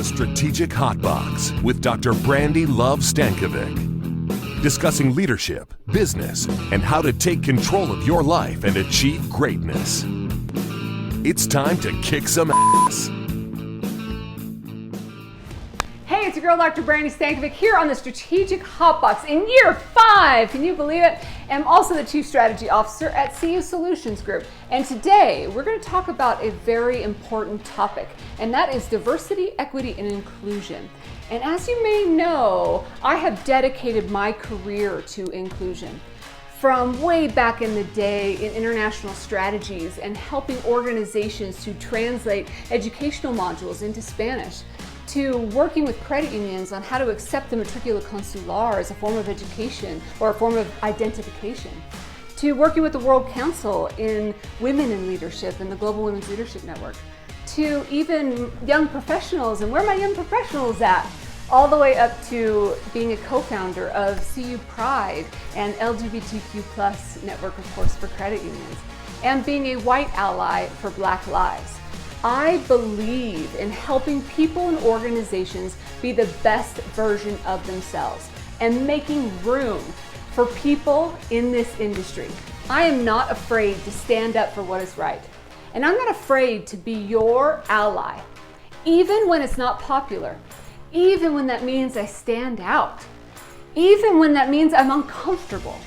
the Strategic Hotbox with Dr. Brandi Love Stankovic, discussing leadership, business, and how to take control of your life and achieve greatness. It's time to kick some ass. Hey, it's your girl, Dr. Brandi Stankovic, here on the Strategic Hotbox in year 5. Can you believe it? I'm also the Chief Strategy Officer at CU Solutions Group. And today, we're going to talk about a very important topic, and that is diversity, equity, and inclusion. And as you may know, I have dedicated my career to inclusion. From way back in the day in international strategies and helping organizations to translate educational modules into Spanish, to working with credit unions on how to accept the matricula consular as a form of education or a form of identification, to working with the World Council in Women in Leadership and the Global Women's Leadership Network, to even young professionals, and where are my young professionals at? All the way up to being a co-founder of CU Pride and LGBTQ+ network, of course, for credit unions, and being a white ally for Black Lives. I believe in helping people and organizations be the best version of themselves and making room for people in this industry. I am not afraid to stand up for what is right. And I'm not afraid to be your ally, even when it's not popular, even when that means I stand out, even when that means I'm uncomfortable,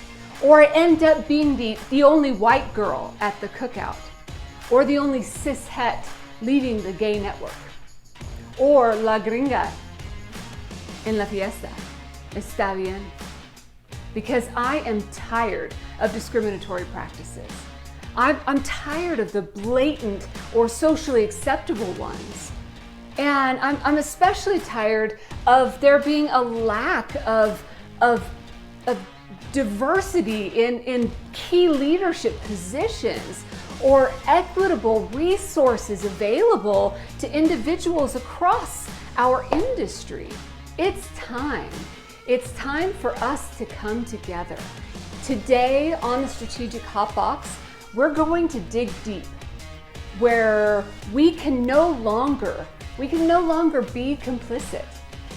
or I end up being the only white girl at the cookout, or the only cishet leading the gay network, or la gringa en la fiesta. Está bien. Because I am tired of discriminatory practices. I'm tired of the blatant or socially acceptable ones. And I'm especially tired of there being a lack of diversity in key leadership positions or equitable resources available to individuals across our industry. It's time. It's time for us to come together. Today on the Strategic Hotbox, we're going to dig deep where we can no longer be complicit.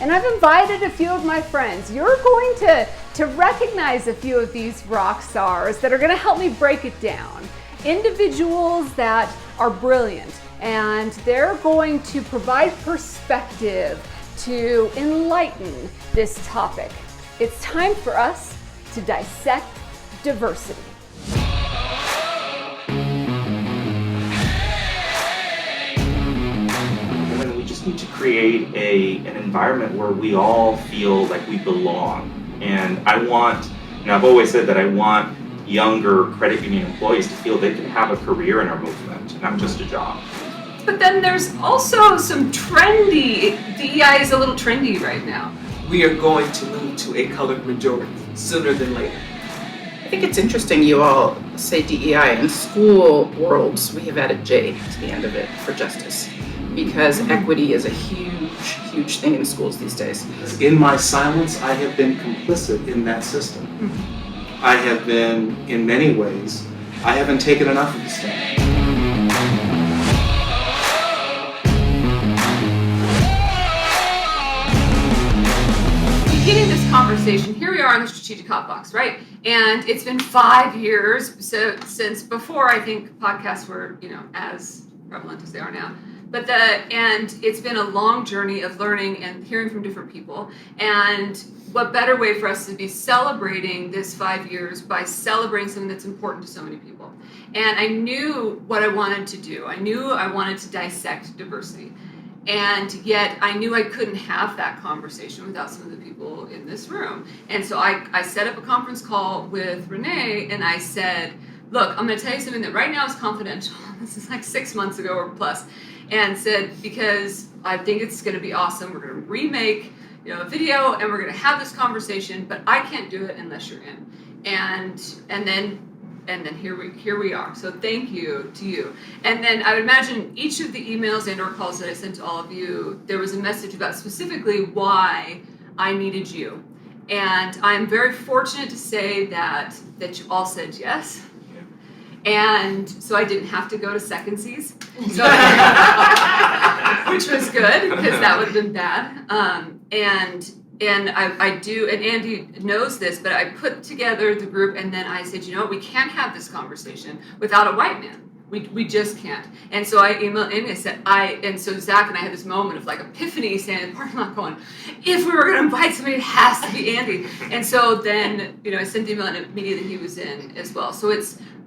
And I've invited a few of my friends. You're going to recognize a few of these rock stars that are going to help me break it down. Individuals that are brilliant, and they're going to provide perspective to enlighten this topic. It's time for us to dissect diversity. We just need to create an environment where we all feel like we belong. And I've always said that I want younger credit union employees to feel they can have a career in our movement, not just a job. But then there's also some trendy. DEI is a little trendy right now. We are going to move to a colored majority sooner than later. I think it's interesting you all say DEI. In school worlds, we have added J to the end of it for justice, because equity is a huge thing in schools these days. In my silence, I have been complicit in that system. I have been, in many ways, I haven't taken enough of the stand. Beginning this conversation, here we are on the Strategic Hotbox, right? And it's been 5 years since before I think podcasts were, as prevalent as they are now. And it's been a long journey of learning and hearing from different people. And what better way for us to be celebrating this 5 years by celebrating something that's important to so many people. And I knew what I wanted to do. I knew I wanted to dissect diversity. And yet I knew I couldn't have that conversation without some of the people in this room. And so I set up a conference call with Renee, and I said, look, I'm going to tell you something that right now is confidential. This is like 6 months ago or plus. And said, because I think it's going to be awesome. We're going to remake a video, and we're going to have this conversation, but I can't do it unless you're in. And then here we are. So thank you to you. And then I would imagine each of the emails and or calls that I sent to all of you, there was a message about specifically why I needed you. And I'm very fortunate to say that you all said yes. And so I didn't have to go to secondsies. So which was good because that would have been bad. And I do, and Andy knows this, but I put together the group, and then I said, we can't have this conversation without a white man. We just can't. And so I emailed Andy, I said, and so Zach and I had this moment of like epiphany, saying in the parking lot going, if we were going to invite somebody, it has to be Andy. And so then, I sent the email, and immediately he was in as well. So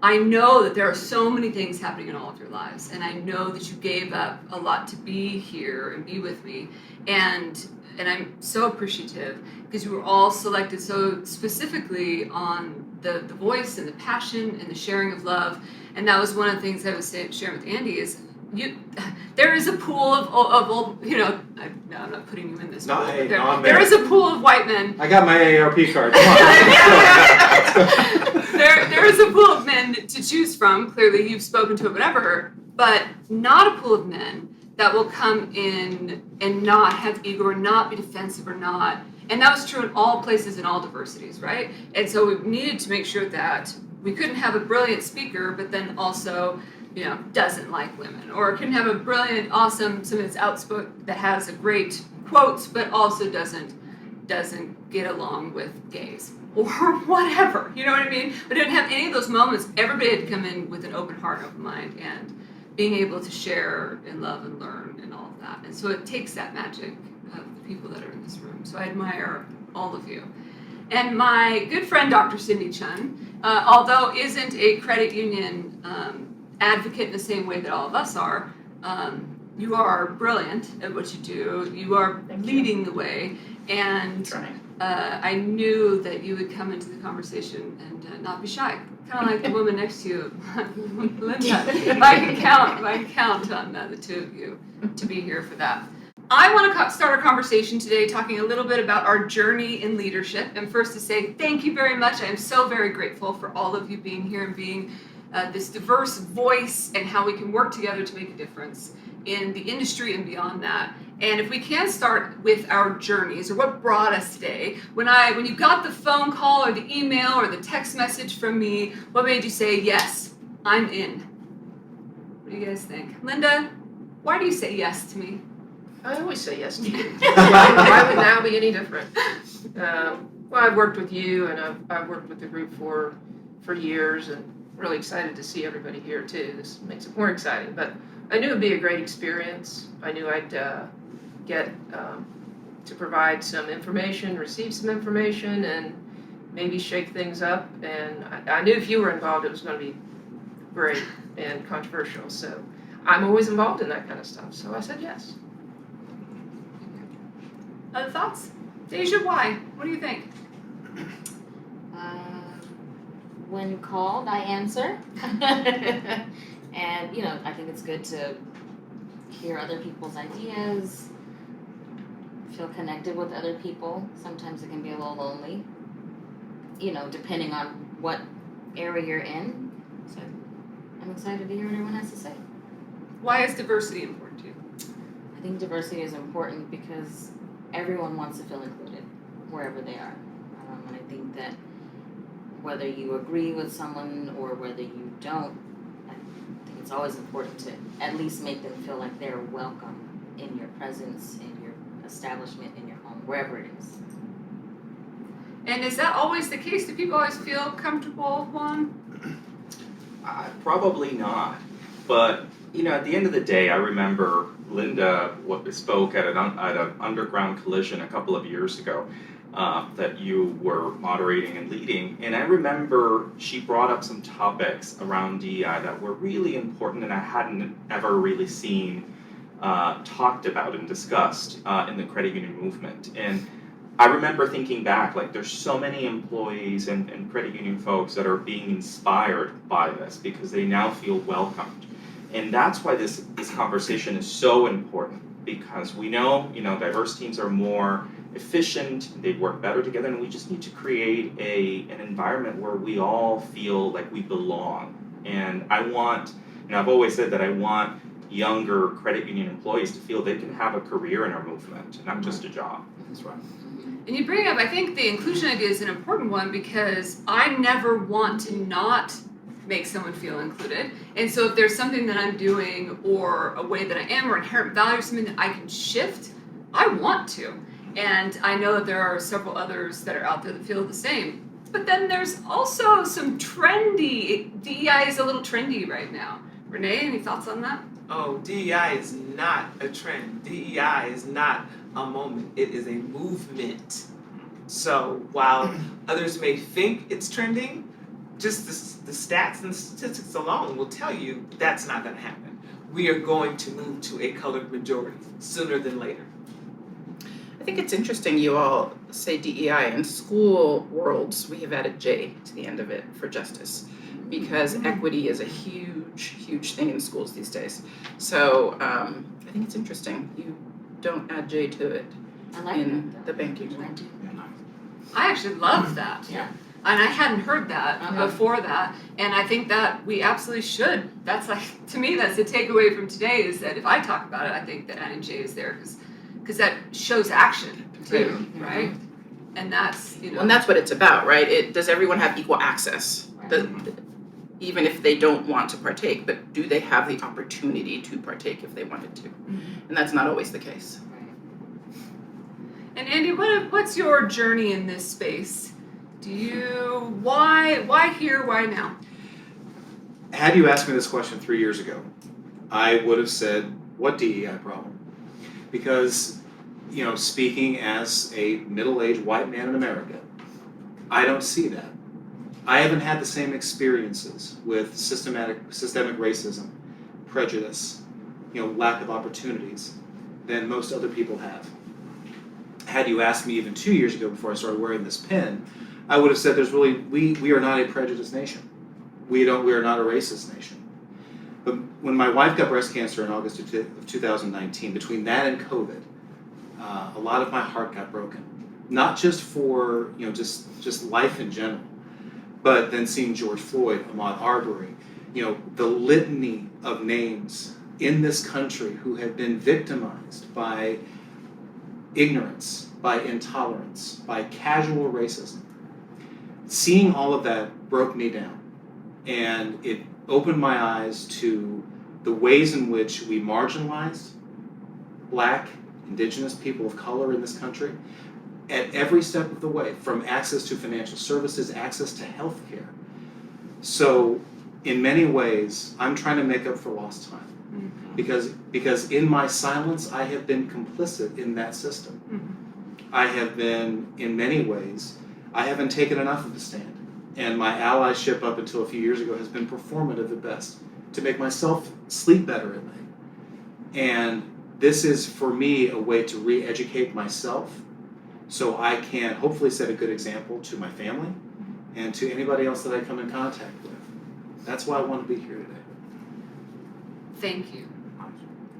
I know that there are so many things happening in all of your lives, and I know that you gave up a lot to be here and be with me. And I'm so appreciative because you were all selected so specifically on the voice and the passion and the sharing of love. And that was one of the things I was sharing with Andy is there is a pool of old, no, I'm not putting you in this pool. There is a pool of white men. I got my AARP card. Come on. There is a pool of men to choose from. Clearly, you've spoken to it, whatever, but not a pool of men that will come in and not have ego or not be defensive or not. And that was true in all places in all diversities, right? And so we needed to make sure that we couldn't have a brilliant speaker, but then also, doesn't like women, or couldn't have a brilliant, awesome, somebody that's outspoken that has a great quotes, but also doesn't get along with gays or whatever. You know what I mean? We didn't have any of those moments. Everybody had to come in with an open heart, open mind, and being able to share and love and learn and all of that. And so it takes that magic of the people that are in this room. So I admire all of you. And my good friend, Dr. Cindy Chun, although isn't a credit union advocate in the same way that all of us are, you are brilliant at what you do. You are leading the way. And I knew that you would come into the conversation and not be shy. Kind of like the woman next to you, Linda. If I can count on the two of you to be here for that. I want to start our conversation today talking a little bit about our journey in leadership. And first to say thank you very much. I am so very grateful for all of you being here and being this diverse voice and how we can work together to make a difference in the industry and beyond that. And if we can start with our journeys or what brought us today, when you got the phone call or the email or the text message from me, what made you say, yes, I'm in? What do you guys think? Linda, why do you say yes to me? I always say yes to you. Why would now be any different? Well, I've worked with you, and I've worked with the group for years, and really excited to see everybody here too. This makes it more exciting, but I knew it'd be a great experience. I knew I'd get to provide some information, receive some information, and maybe shake things up. And I knew if you were involved, it was going to be great and controversial. So I'm always involved in that kind of stuff. So I said yes. Other thoughts? Dasia, why? What do you think? When called, I answer. And, I think it's good to hear other people's ideas, feel connected with other people. Sometimes it can be a little lonely, depending on what area you're in. So I'm excited to hear what everyone has to say. Why is diversity important to you? I think diversity is important because everyone wants to feel included wherever they are. And I think that whether you agree with someone or whether you don't, I think it's always important to at least make them feel like they're welcome in your presence, in your establishment, in your home, wherever it is. And is that always the case? Do people always feel comfortable, Juan? Probably not. But, at the end of the day, I remember Linda spoke at an underground collision a couple of years ago that you were moderating and leading. And I remember she brought up some topics around DEI that were really important and I hadn't ever really seen talked about and discussed in the credit union movement. And I remember thinking back, there's so many employees and credit union folks that are being inspired by this because they now feel welcomed. And that's why this conversation is so important, because we know, diverse teams are more efficient, they work better together, and we just need to create an environment where we all feel like we belong. And I've always said that I want younger credit union employees to feel they can have a career in our movement, not just a job. That's right. And you bring up, I think the inclusion idea is an important one because I never want to not make someone feel included. And so if there's something that I'm doing or a way that I am or inherent value, something that I can shift, I want to. And I know that there are several others that are out there that feel the same. But then there's also some trendy, DEI is a little trendy right now. Renee, any thoughts on that? Oh, DEI is not a trend. DEI is not a moment. It is a movement. So while others may think it's trending, just the stats and statistics alone will tell you that's not going to happen. We are going to move to a colored majority sooner than later. I think it's interesting you all say DEI. In school worlds, we have added J to the end of it for justice, because equity is a huge thing in schools these days. So I think it's interesting you don't add J to it I like in that. the banking I world. do. I actually love that. Yeah. And I hadn't heard that Uh-huh. before that. And I think that we absolutely should. That's like, to me, that's the takeaway from today is that if I talk about it, I think that adding J is there because that shows action too, right? And that's, you know. And that's what it's about, right? Does everyone have equal access? Right. Even if they don't want to partake, but do they have the opportunity to partake if they wanted to? And that's not always the case. And Andy, what's your journey in this space? Why here, why now? Had you asked me this question 3 years ago, I would have said, what DEI problem? Because, you know, speaking as a middle-aged white man in America, I don't see that. I haven't had the same experiences with systemic racism, prejudice, you know, lack of opportunities than most other people have. Had you asked me even 2 years ago before I started wearing this pin, I would have said we are not a prejudiced nation. We are not a racist nation. But when my wife got breast cancer in August of 2019, between that and COVID, a lot of my heart got broken. Not just for, you know, just life in general, but then seeing George Floyd, Ahmaud Arbery, you know, the litany of names in this country who have been victimized by ignorance, by intolerance, by casual racism. Seeing all of that broke me down, and it opened my eyes to the ways in which we marginalized Black, Indigenous people of color in this country at every step of the way, from access to financial services, access to health care. So in many ways, I'm trying to make up for lost time. Because in my silence, I have been complicit in that system. I have been, in many ways, I haven't taken enough of a stand. And my allyship up until a few years ago has been performative at best, to make myself sleep better at night. And this is, for me, a way to re-educate myself so I can hopefully set a good example to my family and to anybody else that I come in contact with. That's why I want to be here today. Thank you.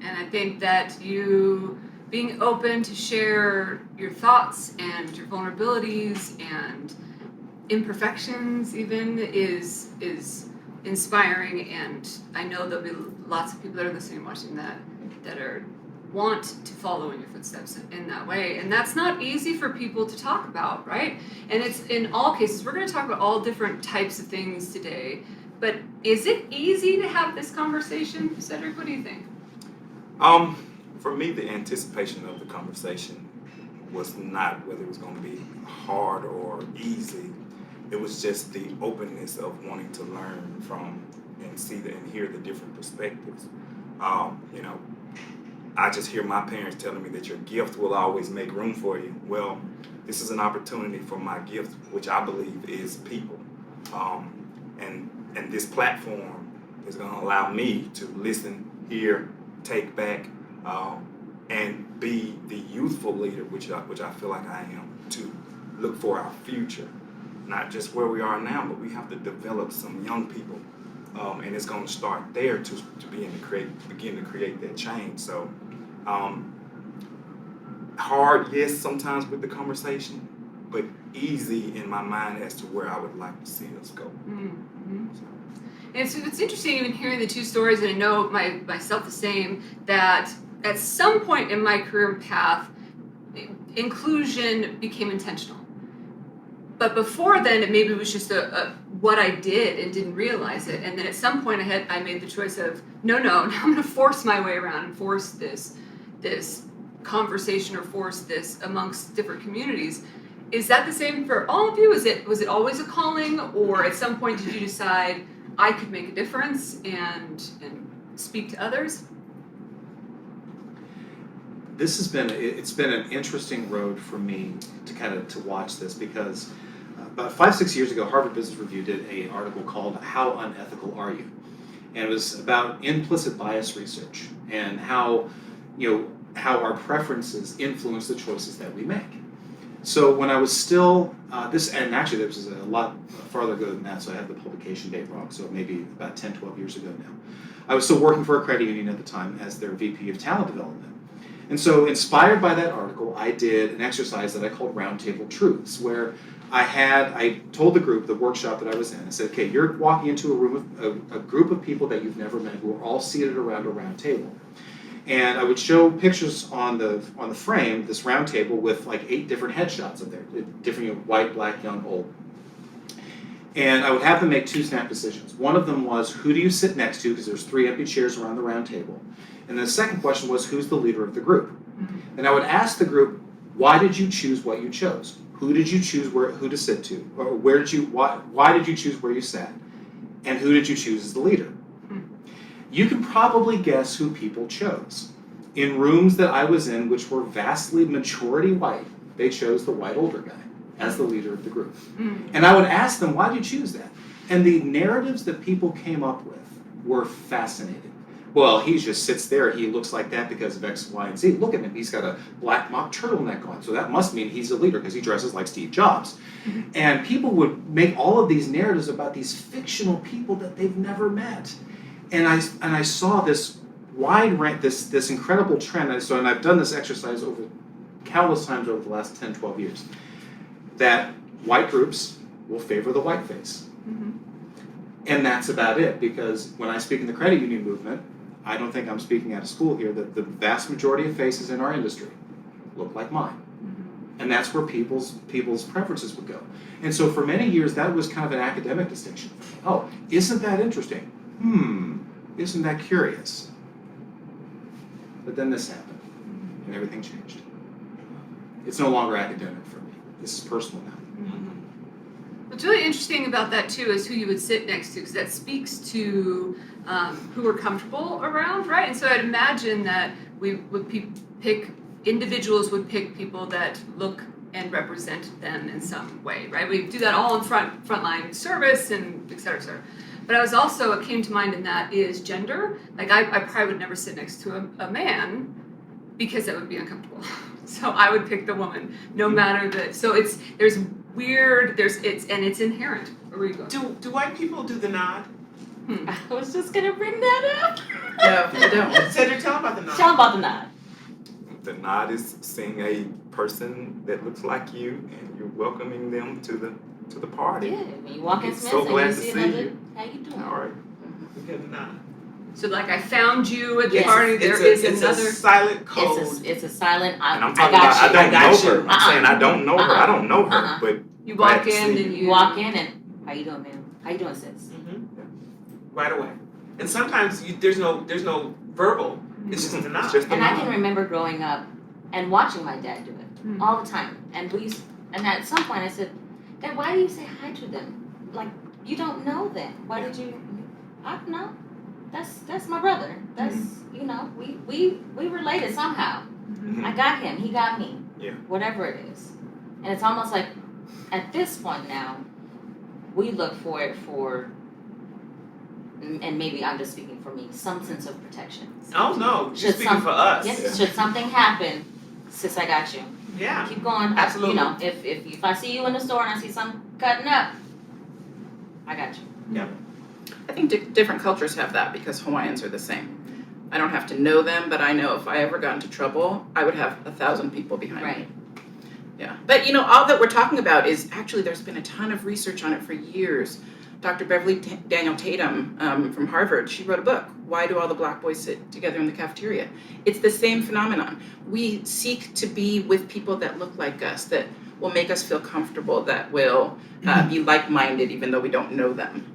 And I think that you being open to share your thoughts and your vulnerabilities and imperfections even is inspiring, and I know there'll be lots of people that are listening, watching that want to follow in your footsteps in that way. And that's not easy for people to talk about, right? And it's in all cases. We're going to talk about all different types of things today, but is it easy to have this conversation? Sedric, what do you think? For me, the anticipation of the conversation was not whether it was going to be hard or easy. It was just the openness of wanting to learn from and see and hear the different perspectives. You know, I just hear my parents telling me that your gift will always make room for you. Well, this is an opportunity for my gift, which I believe is people. And this platform is going to allow me to listen, hear, take back, and be the youthful leader, which I feel like I am, to look for our future. Not just where we are now, but we have to develop some young people. And it's going to start there to begin to create that change. So hard, yes, sometimes with the conversation, but easy in my mind as to where I would like to see us go. Mm-hmm. And so it's interesting even hearing the two stories, and I know myself the same, that at some point in my career path, inclusion became intentional. But before then, it maybe was just a what I did and didn't realize it. And then at some point, I made the choice of no, I'm going to force my way around and force this conversation or force this amongst different communities. Is that the same for all of you? Was it always a calling, or at some point did you decide I could make a difference and speak to others? It's been an interesting road for me to watch this, because about 5-6 years ago, Harvard Business Review did an article called "How Unethical Are You?" and it was about implicit bias research and how our preferences influence the choices that we make. So when I was still this was a lot farther ago than that, so I have the publication date wrong, so maybe about 10-12 years ago now. I was still working for a credit union at the time as their VP of talent development. And so, inspired by that article, I did an exercise that I called Roundtable Truths, where I told the group, the workshop that I was in, I said, okay, you're walking into a room of a group of people that you've never met who are all seated around a round table. And I would show pictures on the frame, this round table, with like 8 different headshots of there, different white, black, young, old. And I would have them make 2 snap decisions. One of them was, who do you sit next to, because there's 3 empty chairs around the round table. And the second question was, who's the leader of the group? Mm-hmm. And I would ask the group, why did you choose what you chose? Who did you choose who to sit to? Or why did you choose where you sat? And who did you choose as the leader? Mm-hmm. You can probably guess who people chose. In rooms that I was in, which were vastly majority white, they chose the white older guy as the leader of the group. Mm-hmm. And I would ask them, why did you choose that? And the narratives that people came up with were fascinating. Well, he just sits there, he looks like that because of X, Y, and Z. Look at him, he's got a black mock turtleneck on, so that must mean he's a leader because he dresses like Steve Jobs. Mm-hmm. And people would make all of these narratives about these fictional people that they've never met. And I saw this wide range, this incredible trend, and I've done this exercise over countless times over the last 10, 12 years, that white groups will favor the white face. Mm-hmm. And that's about it, because when I speak in the credit union movement, I don't think I'm speaking at a school here, that the vast majority of faces in our industry look like mine. Mm-hmm. And that's where people's preferences would go. And so for many years, that was kind of an academic distinction. Oh, isn't that interesting? Isn't that curious? But then this happened, and everything changed. It's no longer academic for me. This is personal now. What's really interesting about that too is who you would sit next to, because that speaks to who we're comfortable around, right? And so I'd imagine that we would pick individuals would pick people that look and represent them in some way, right? We do that all in frontline service and et cetera, et cetera. But I was also, what came to mind in that is gender. Like I probably would never sit next to a man because that would be uncomfortable. So I would pick the woman, no matter the. So it's inherent. Where were you going? Do white people do the nod? I was just gonna bring that up. No, they don't. Sedric, tell them about the nod. Tell them about the nod. The nod is seeing a person that looks like you, and you're welcoming them to the party. Yeah, when you walk in Smith's So glad and to you see see another, you. how you doing? All right. You get the nod. So like I found you at the Yes. party. There is It's another. a silent code. It's a silent. And I'm I talking got about I you. don't got know you. her. I'm saying I don't know her. I don't know her, but You walk glad to in see and you. You walk in and how you doing, man? How you doing, sis? Mm-hmm. Right away. And sometimes there's no verbal. It's just a nod. It's just a And I nod. can remember growing up and watching my dad do it all the time. And and at some point I said, Dad, why do you say hi to them? Like you don't know them. Why did you? I don't know. That's my brother. That's we related somehow. Mhm. I got him. He got me. Yeah. Whatever it is, and it's almost like at this point now, we look for it for. And maybe I'm just speaking for me, some sense of protection. Oh no, you're Should speaking for us. Yes, Yeah. should something happen, sis, I got you. Yeah. Keep going. Absolutely. If I see you in the store and I see something cutting up, I got you. Yeah. I think different cultures have that because Hawaiians are the same. I don't have to know them, but I know if I ever got into trouble, I would have 1,000 people behind me. Yeah. But all that we're talking about is actually there's been a ton of research on it for years. Dr. Beverly Daniel Tatum from Harvard, she wrote a book, Why Do All the Black Boys Sit Together in the Cafeteria? It's the same phenomenon. We seek to be with people that look like us, that will make us feel comfortable, that will be like-minded even though we don't know them.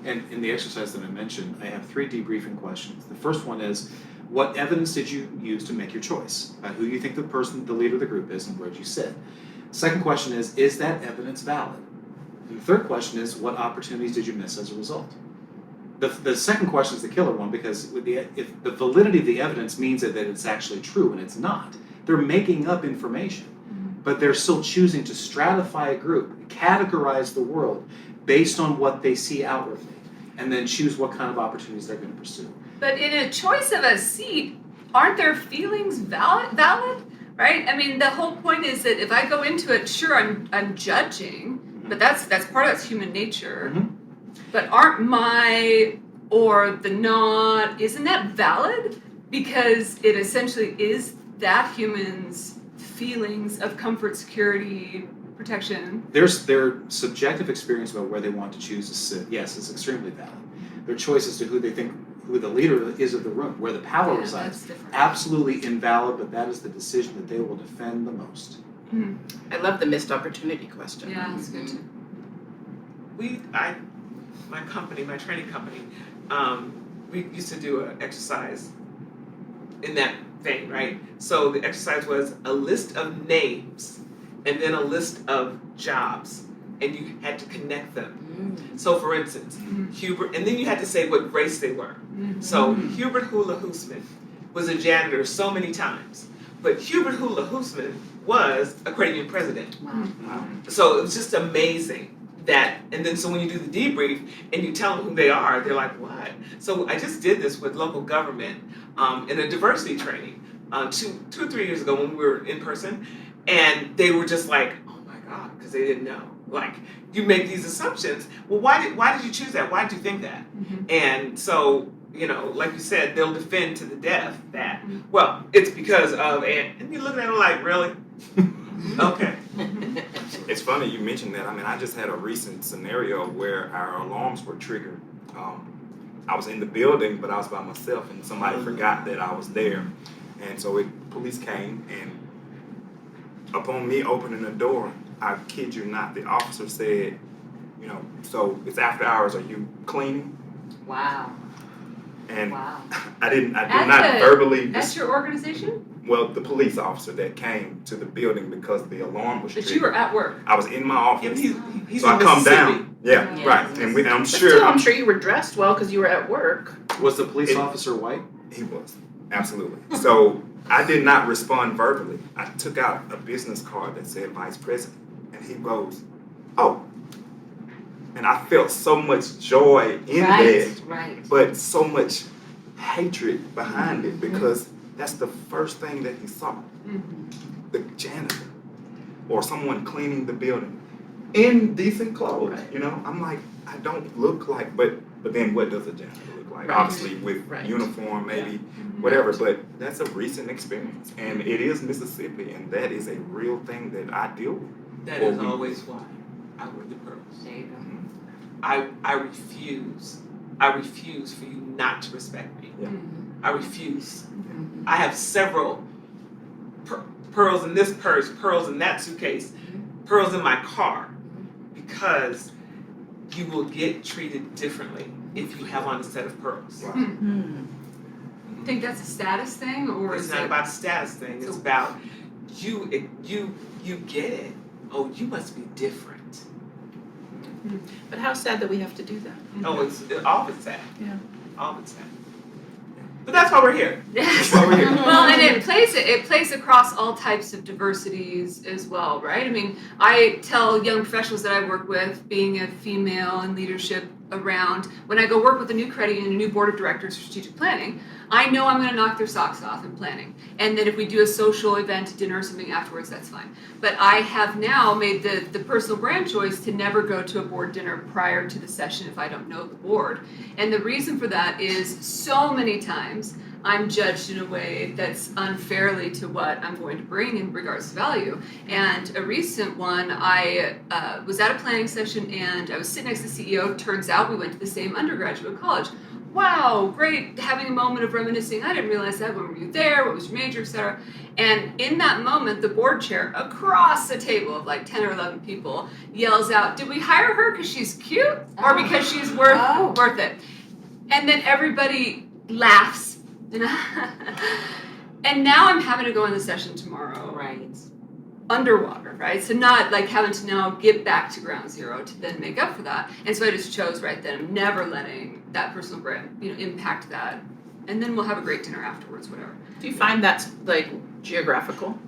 And in the exercise that I mentioned, I have 3 debriefing questions. The first one is, what evidence did you use to make your choice about who you think the leader of the group is and where you sit? Second question is that evidence valid? And the third question is, what opportunities did you miss as a result? The second question is the killer one, because if the validity of the evidence means that it's actually true, and it's not. They're making up information, but they're still choosing to stratify a group, categorize the world based on what they see outwardly, and then choose what kind of opportunities they're going to pursue. But in a choice of a seat, aren't their feelings valid? Right? I mean, the whole point is that if I go into it, sure, I'm judging, but that's human nature. Mm-hmm. But aren't my or the not, isn't that valid? Because it essentially is that human's feelings of comfort, security, protection. Their subjective experience about where they want to choose to sit, yes, is extremely valid. Their choice as to who they think who the leader is of the room, where the power resides, absolutely invalid, but that is the decision that they will defend the most. Mm-hmm. I love the missed opportunity question. Yeah, that's good too. My company, my training company, we used to do an exercise in that vein, right? So the exercise was a list of names and then a list of jobs, and you had to connect them. So for instance, Hubert, and then you had to say what race they were. So Hubert Hula Hoosman was a janitor so many times, but Hubert Hula Hoosman was a credit union president. Wow. So it was just amazing that, and then so when you do the debrief and you tell them who they are, they're like, what? So I just did this with local government in a diversity training 2 or 3 years ago when we were in person, and they were just like, oh my God, because they didn't know. Like, you make these assumptions. Well, why did you choose that? Why did you think that? And so, you know, like you said, they'll defend to the death that, well, it's because of, and you look at them like, really? Okay. It's funny you mentioned that. I mean, I just had a recent scenario where our alarms were triggered. I was in the building, but I was by myself, and somebody forgot that I was there. And so police came, and upon me opening the door, I kid you not, the officer said, you know, so it's after hours, are you cleaning? Wow. And Wow. I did not verbally. That's your organization? Well, the police officer that came to the building because the alarm was triggered. But you were at work. I was in my office. He's so I in come Mississippi. down. Yeah, Yes. right. And I'm But sure. still, I'm sure you were dressed well because you were at work. Was the police officer white? He was. Absolutely. So I did not respond verbally. I took out a business card that said Vice President. And he goes, oh. And I felt so much joy in that, Right. but so much hatred behind it because that's the first thing that he saw. The janitor or someone cleaning the building in decent clothes. You know, I'm like, I don't look like, but then what does a janitor look like? Right. Obviously with uniform, maybe whatever, but that's a recent experience, and it is Mississippi, and that is a real thing that I deal with. That is always why I wear the pearls. There you go. I refuse for you not to respect me. Yeah. I refuse. I have several pearls in this purse, pearls in that suitcase, pearls in my car, because you will get treated differently if you have on a set of pearls. Wow. You think that's a status thing, or It's is not it about a status thing. It's about you get it. Oh, you must be different. But how sad that we have to do that. Oh, it's all of it's sad. Yeah. All of it's sad. But that's why we're here. Yes. That's why we're here. Well, and it plays across all types of diversities as well, right? I mean, I tell young professionals that I work with, being a female in leadership around, when I go work with a new credit union, a new board of directors for strategic planning, I know I'm going to knock their socks off in planning. And then if we do a social event, dinner or something afterwards, that's fine. But I have now made the personal brand choice to never go to a board dinner prior to the session if I don't know the board. And the reason for that is so many times I'm judged in a way that's unfairly to what I'm going to bring in regards to value. And a recent one, I was at a planning session and I was sitting next to the CEO. Turns out we went to the same undergraduate college. wow, great, having a moment of reminiscing. I didn't realize that. When were you there? What was your major, et cetera? And in that moment, the board chair across the table of like 10 or 11 people yells out, did we hire her because she's cute or because she's worth it? And then everybody laughs. And now I'm having to go in the session tomorrow. Right. Underwater, right? So not like having to now get back to ground zero to then make up for that. And so I just chose right then, I'm never letting that personal brand, impact that. And then we'll have a great dinner afterwards, whatever. Do you find that's like geographical?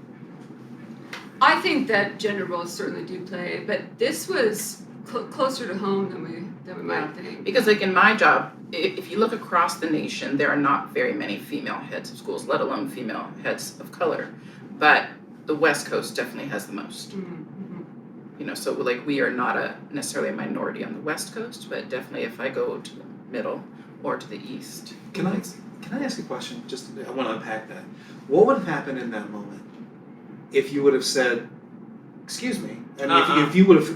I think that gender roles certainly do play, but this was closer to home than we might think. Because like in my job, if you look across the nation, there are not very many female heads of schools, let alone female heads of color. But the West Coast definitely has the most. Mm-hmm. So like we are not necessarily a minority on the West Coast, but definitely if I go to the middle or to the east. Can I ask a question? I want to unpack that. What would have happened in that moment if you would have said, "Excuse me," and if you would have,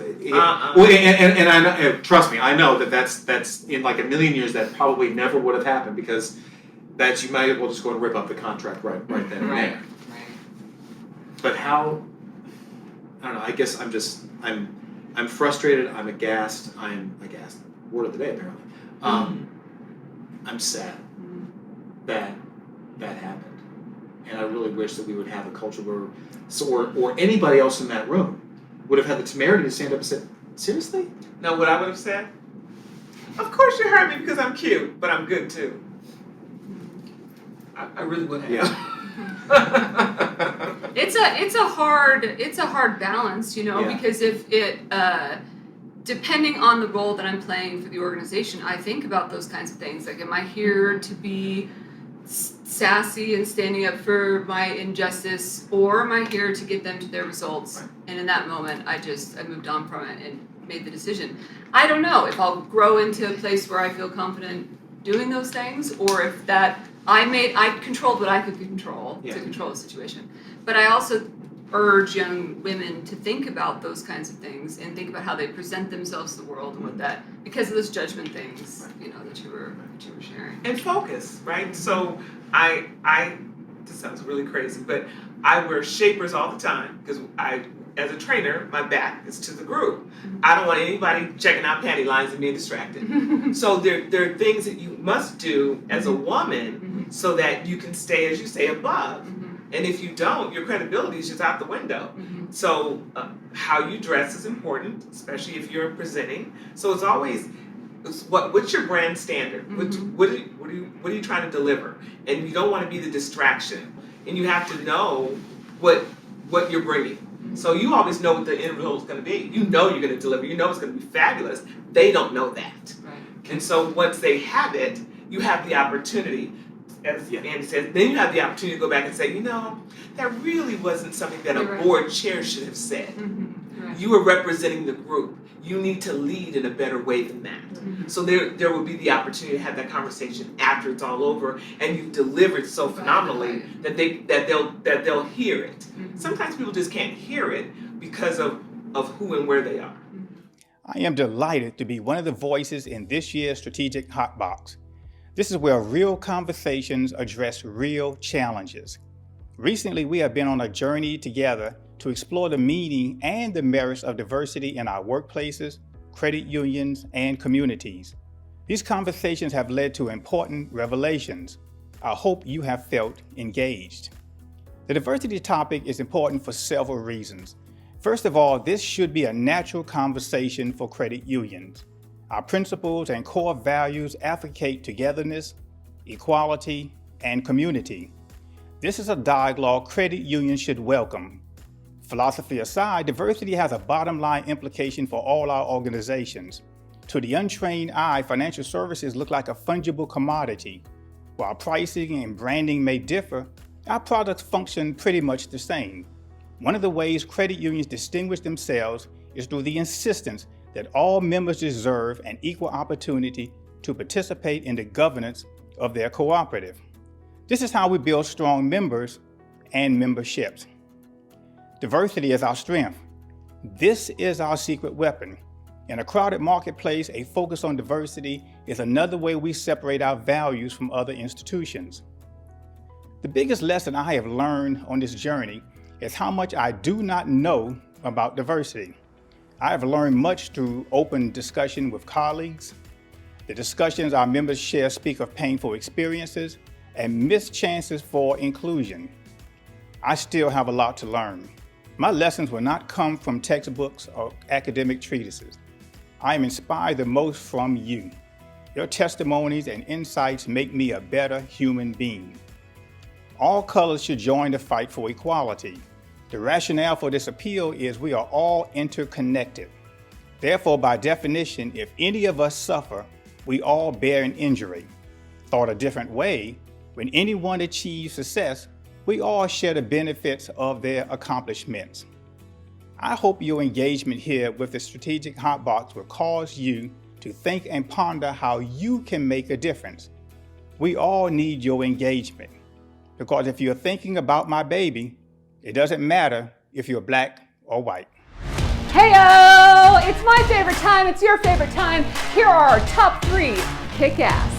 well, and I know, trust me, I know that's in like a million years that probably never would have happened because that's you might as well just go and rip up the contract right then and there. Right. But how? I don't know. I guess I'm frustrated. I'm aghast. Word of the day apparently. I'm sad that happened, and I really wish that we would have a culture where, or anybody else in that room would have had the temerity to stand up and say, "Seriously?" Know what I would have said? Of course you heard me because I'm cute, but I'm good too. I really would have. Yeah. It's a hard balance, because if it depending on the role that I'm playing for the organization, I think about those kinds of things. Like, am I here to be sassy and standing up for my injustice, or am I here to get them to their results? Right. And in that moment, I moved on from it and made the decision. I don't know if I'll grow into a place where I feel confident doing those things, or if I controlled what I could control to control the situation. But I also urge young women to think about those kinds of things and think about how they present themselves to the world and what that, because of those judgment things, that you were sharing. And focus, right? So this sounds really crazy, but I wear shapers all the time because as a trainer, my back is to the group. I don't want anybody checking out panty lines and being distracted. So there are things that you must do as a woman so that you can stay, as you say, above. And if you don't, your credibility is just out the window. So how you dress is important, especially if you're presenting. So it's always, what's your brand standard? What are you trying to deliver? And you don't want to be the distraction. And you have to know what you're bringing. So you always know what the end result is going to be. You know you're going to deliver. You know it's going to be fabulous. They don't know that. Right. And so once they have it, you have the opportunity, as Andy said, then you have the opportunity to go back and say, that really wasn't something that a board chair should have said. Right. You are representing the group. You need to lead in a better way than that. So there will be the opportunity to have that conversation after it's all over, and you've delivered so phenomenally that they'll hear it. Sometimes people just can't hear it because of who and where they are. I am delighted to be one of the voices in this year's Strategic Hotbox. This is where real conversations address real challenges. Recently, we have been on a journey together to explore the meaning and the merits of diversity in our workplaces, credit unions, and communities. These conversations have led to important revelations. I hope you have felt engaged. The diversity topic is important for several reasons. First of all, this should be a natural conversation for credit unions. Our principles and core values advocate togetherness, equality, and community. This is a dialogue credit unions should welcome. Philosophy aside, diversity has a bottom line implication for all our organizations. To the untrained eye, financial services look like a fungible commodity. While pricing and branding may differ, our products function pretty much the same. One of the ways credit unions distinguish themselves is through the insistence that all members deserve an equal opportunity to participate in the governance of their cooperative. This is how we build strong members and memberships. Diversity is our strength. This is our secret weapon. In a crowded marketplace, a focus on diversity is another way we separate our values from other institutions. The biggest lesson I have learned on this journey is how much I do not know about diversity. I have learned much through open discussion with colleagues. The discussions our members share speak of painful experiences and missed chances for inclusion. I still have a lot to learn. My lessons will not come from textbooks or academic treatises. I am inspired the most from you. Your testimonies and insights make me a better human being. All colors should join the fight for equality. The rationale for this appeal is we are all interconnected. Therefore, by definition, if any of us suffer, we all bear an injury. Thought a different way, when anyone achieves success, we all share the benefits of their accomplishments. I hope your engagement here with the Strategic Hotbox will cause you to think and ponder how you can make a difference. We all need your engagement, because if you're thinking about my baby, it doesn't matter if you're black or white. Heyo! It's my favorite time, it's your favorite time. Here are our top 3 kick-ass.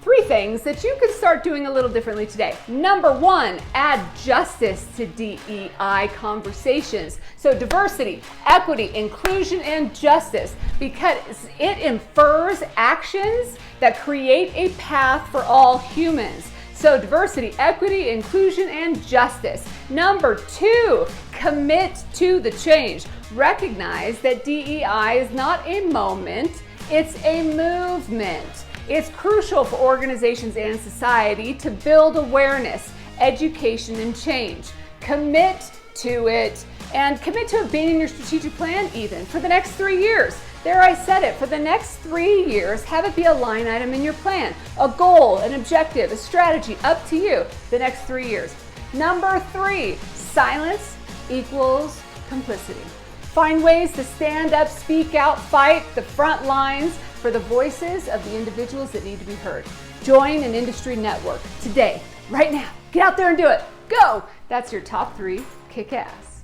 3 things that you could start doing a little differently today. Number 1, add justice to DEI conversations. So diversity, equity, inclusion, and justice, because it infers actions that create a path for all humans. So diversity, equity, inclusion, and justice. Number 2, commit to the change. Recognize that DEI is not a moment, it's a movement. It's crucial for organizations and society to build awareness, education, and change. Commit to it, and commit to it being in your strategic plan even for the next 3 years. There, I said it, for the next 3 years, have it be a line item in your plan, a goal, an objective, a strategy, up to you, the next 3 years. Number 3, silence equals complicity. Find ways to stand up, speak out, fight the front lines for the voices of the individuals that need to be heard. Join an industry network today, right now. Get out there and do it. Go! That's your top 3 kick-ass.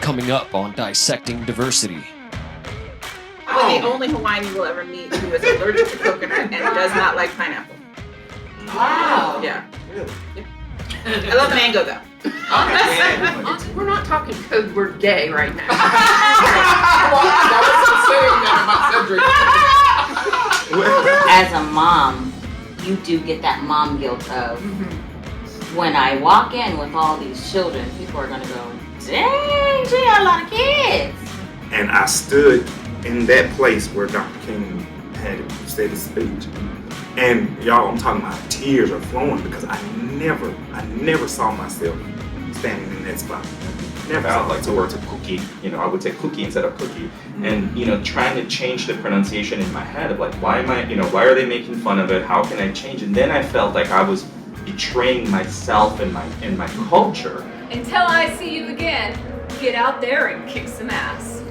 Coming up on Dissecting Diversity. I'm the only Hawaiian you will ever meet who is allergic to coconut and does not like pineapple. Wow. Yeah. Really? Yeah. I love mango though. We're not talking code word gay right now. As a mom, you do get that mom guilt of when I walk in with all these children, people are gonna go, dang, she got a lot of kids. And I stood in that place where Dr. King had said his speech. And y'all, I'm talking about tears are flowing because I never saw myself standing in that spot. Never. I like the word of cookie. I would say cookie instead of cookie. And trying to change the pronunciation in my head of like, why am I, why are they making fun of it? How can I change? And then I felt like I was betraying myself and my culture. Until I see you again, get out there and kick some ass.